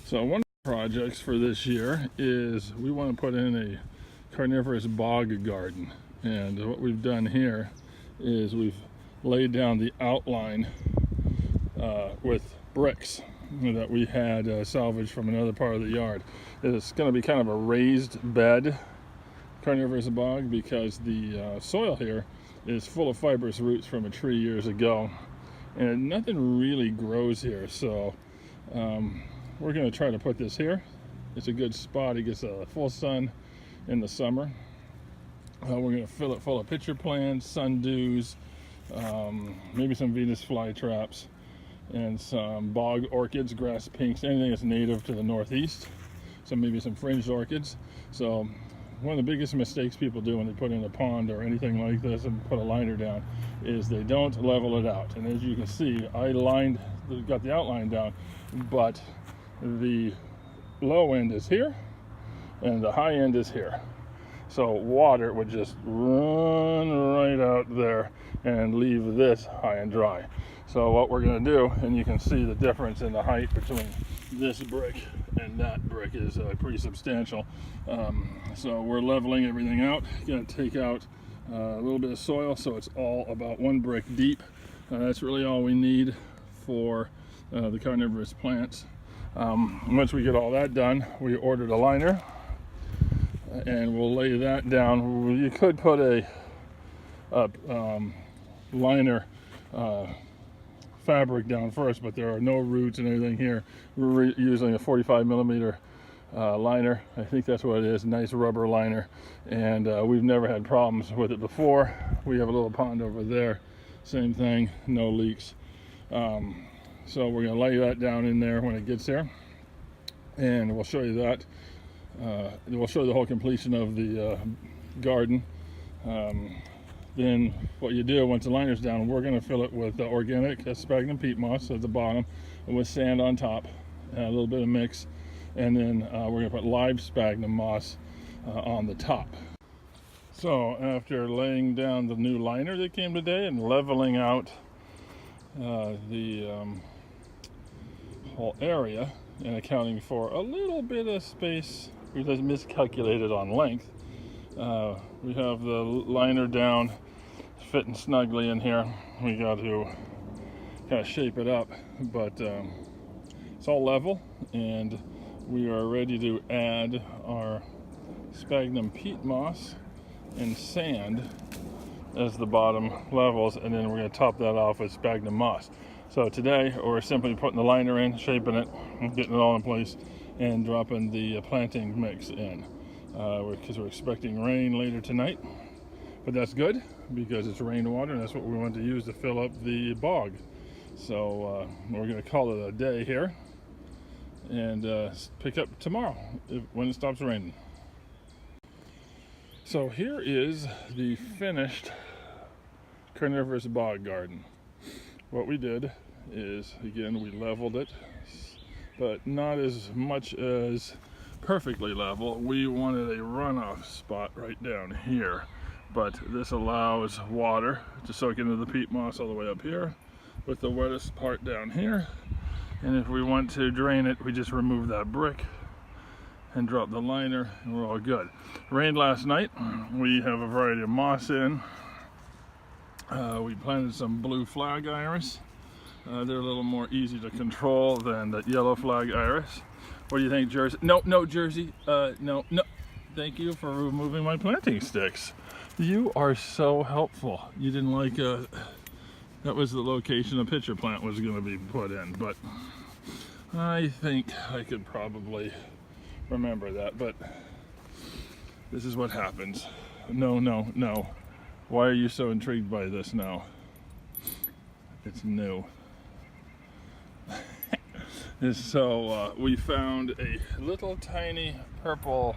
So one of the projects for this year is we want to put in a carnivorous bog garden. And what we've done here is we've laid down the outline with bricks that we had salvaged from another part of the yard. It's going to be kind of a raised bed carnivorous bog because the soil here is full of fibrous roots from a tree years ago, and nothing really grows here. So we're going to try to put this here. It's a good spot. It gets full sun in the summer. We're going to fill it full of pitcher plants, sundews, maybe some Venus flytraps, and some bog orchids, grass pinks, anything that's native to the northeast. So maybe some fringed orchids. So one of the biggest mistakes people do when they put in a pond or anything like this and put a liner down is they don't level it out. And as you can see, I got the outline down, but the low end is here and the high end is here. So water would just run right out there and leave this high and dry. So what we're going to do, and you can see the difference in the height between this brick and that brick is pretty substantial. So we're leveling everything out. Going to take out a little bit of soil, so it's all about one brick deep. That's really all we need for the carnivorous plants. Once we get all that done, we ordered a liner, and we'll lay that down. You could put a liner fabric down first, but there are no roots and anything here. We're using a 45 millimeter liner. I think that's what it is, nice rubber liner, and we've never had problems with it before. We have a little pond over there, same thing, no leaks. So we're going to lay that down in there when it gets there, and we'll show you that. We'll show the whole completion of the garden. Then what you do once the liner's down, we're going to fill it with organic sphagnum peat moss at the bottom and with sand on top, and a little bit of mix, and then we're going to put live sphagnum moss on the top. So after laying down the new liner that came today and leveling out the whole area and accounting for a little bit of space, we just miscalculated on length. We have the liner down, fitting snugly in here. We got to kind of shape it up, but it's all level, and we are ready to add our sphagnum peat moss and sand as the bottom levels, and then we're going to top that off with sphagnum moss. So today we're simply putting the liner in, shaping it, and getting it all in place, and dropping the planting mix in. Because we're expecting rain later tonight, but that's good because it's rainwater, and that's what we want to use to fill up the bog. So we're going to call it a day here and pick up tomorrow when it stops raining. So here is the finished carnivorous bog garden. What we did is, again, we leveled it, but not as much as perfectly level. We wanted a runoff spot right down here, but this allows water to soak into the peat moss all the way up here with the wettest part down here. And if we want to drain it, we just remove that brick and drop the liner, and we're all good. Rained last night. We have a variety of moss in. We planted some blue flag iris. They're a little more easy to control than the yellow flag iris. What do you think, Jersey? No, Jersey. No. Thank you for removing my planting sticks. You are so helpful. You didn't like that was the location a pitcher plant was going to be put in, but I think I could probably remember that. But this is what happens. No. Why are you so intrigued by this now? It's new. So we found a little tiny purple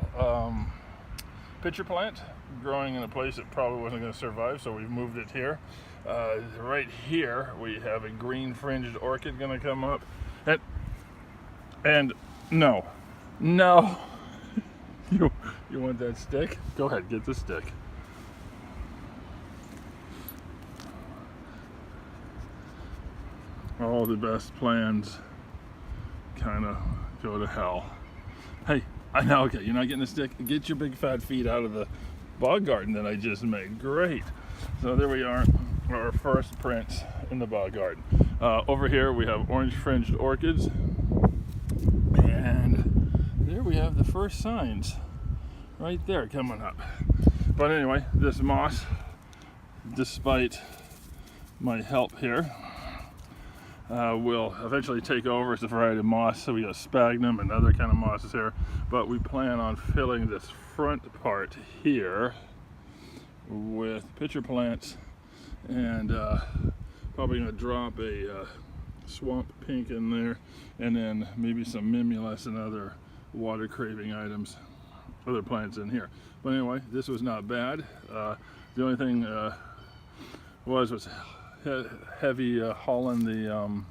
pitcher plant growing in a place that probably wasn't going to survive, so we've moved it here. Right here we have a green fringed orchid going to come up, and no you want that stick? Go ahead, get the stick. All the best plans kind of go to hell. Hey, I know, okay, you're not getting a stick. Get your big fat feet out of the bog garden that I just made. Great. So there we are, our first prints in the bog garden. Over here we have orange fringed orchids, and there we have the first signs right there coming up. But anyway, this moss, despite my help here, will eventually take over. It's a variety of moss, so we got sphagnum and other kind of mosses here, but we plan on filling this front part here with pitcher plants, and probably going to drop a swamp pink in there, and then maybe some mimulus and other water craving items, other plants in here. But anyway, this was not bad. The only thing was heavy hauling the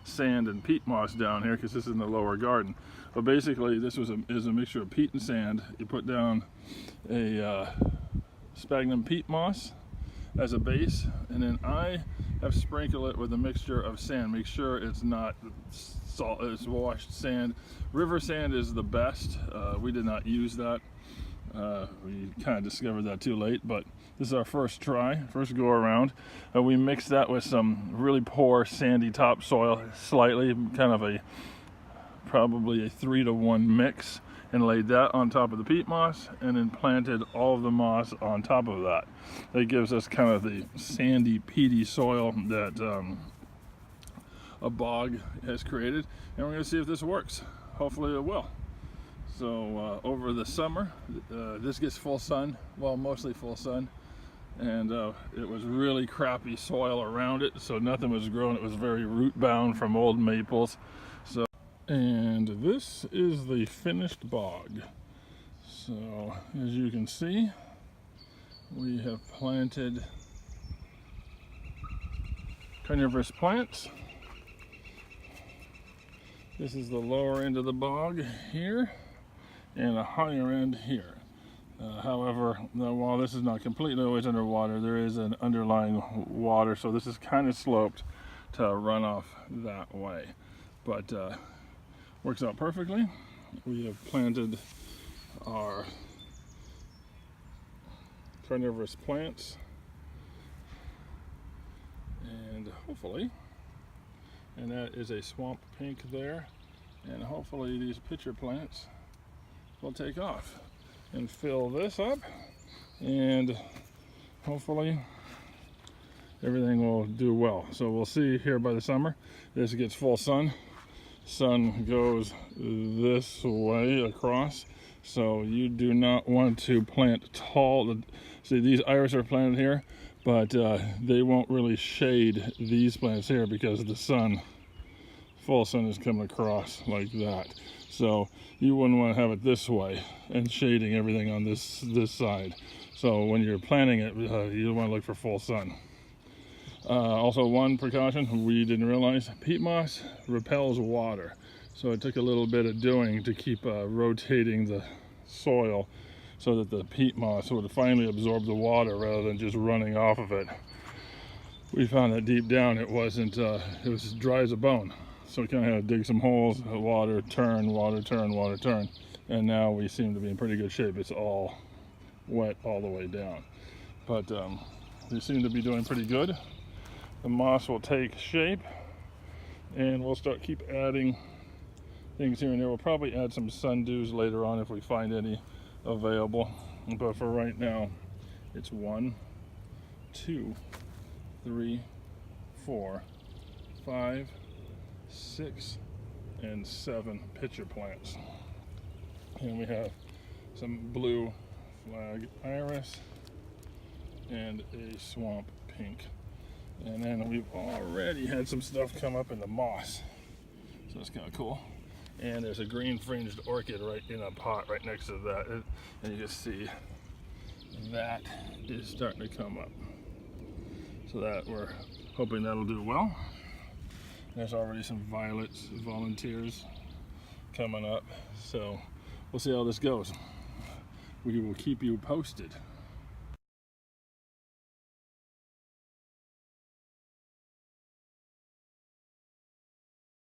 sand and peat moss down here, because this is in the lower garden. But basically this is a mixture of peat and sand. You put down a sphagnum peat moss as a base, and then I have sprinkled it with a mixture of sand. Make sure it's not salt, it's washed sand. River sand is the best. We did not use that. We kind of discovered that too late, but this is our first try, first go around. We mixed that with some really poor sandy topsoil, slightly, kind of probably a 3-to-1 mix, and laid that on top of the peat moss, and then planted all of the moss on top of that. That gives us kind of the sandy, peaty soil that a bog has created, and we're going to see if this works. Hopefully it will. So over the summer, this gets full sun, well, mostly full sun, and it was really crappy soil around it, so nothing was growing. It was very root bound from old maples. So, and this is the finished bog. So as you can see, we have planted carnivorous plants. This is the lower end of the bog here, and a higher end here. However, while this is not completely always underwater, there is an underlying water, so this is kind of sloped to run off that way. But works out perfectly. We have planted our carnivorous plants, and hopefully, and that is a swamp pink there, and hopefully these pitcher plants will take off and fill this up, and hopefully everything will do well. So we'll see here by the summer. This gets full sun. Sun goes this way across, so you do not want to plant tall. See, these iris are planted here, but they won't really shade these plants here because the sun, full sun, is coming across like that. So you wouldn't want to have it this way and shading everything on this side. So when you're planting it, you want to look for full sun. Also, one precaution we didn't realize: peat moss repels water. So it took a little bit of doing to keep rotating the soil so that the peat moss would finally absorb the water rather than just running off of it. We found that deep down it wasn't, it was as dry as a bone. So we kind of had to dig some holes, water, turn, water, turn, water, turn. And now we seem to be in pretty good shape. It's all wet all the way down. But we seem to be doing pretty good. The moss will take shape, and we'll keep adding things here and there. We'll probably add some sundews later on if we find any available. But for right now, it's 1, 2, 3, 4, 5, 6, and 7 pitcher plants. And we have some blue flag iris and a swamp pink. And then we've already had some stuff come up in the moss, so that's kind of cool. And there's a green fringed orchid right in a pot right next to that, and you just see that is starting to come up. So that we're hoping that'll do well. There's already some violets, volunteers coming up, so we'll see how this goes. We will keep you posted.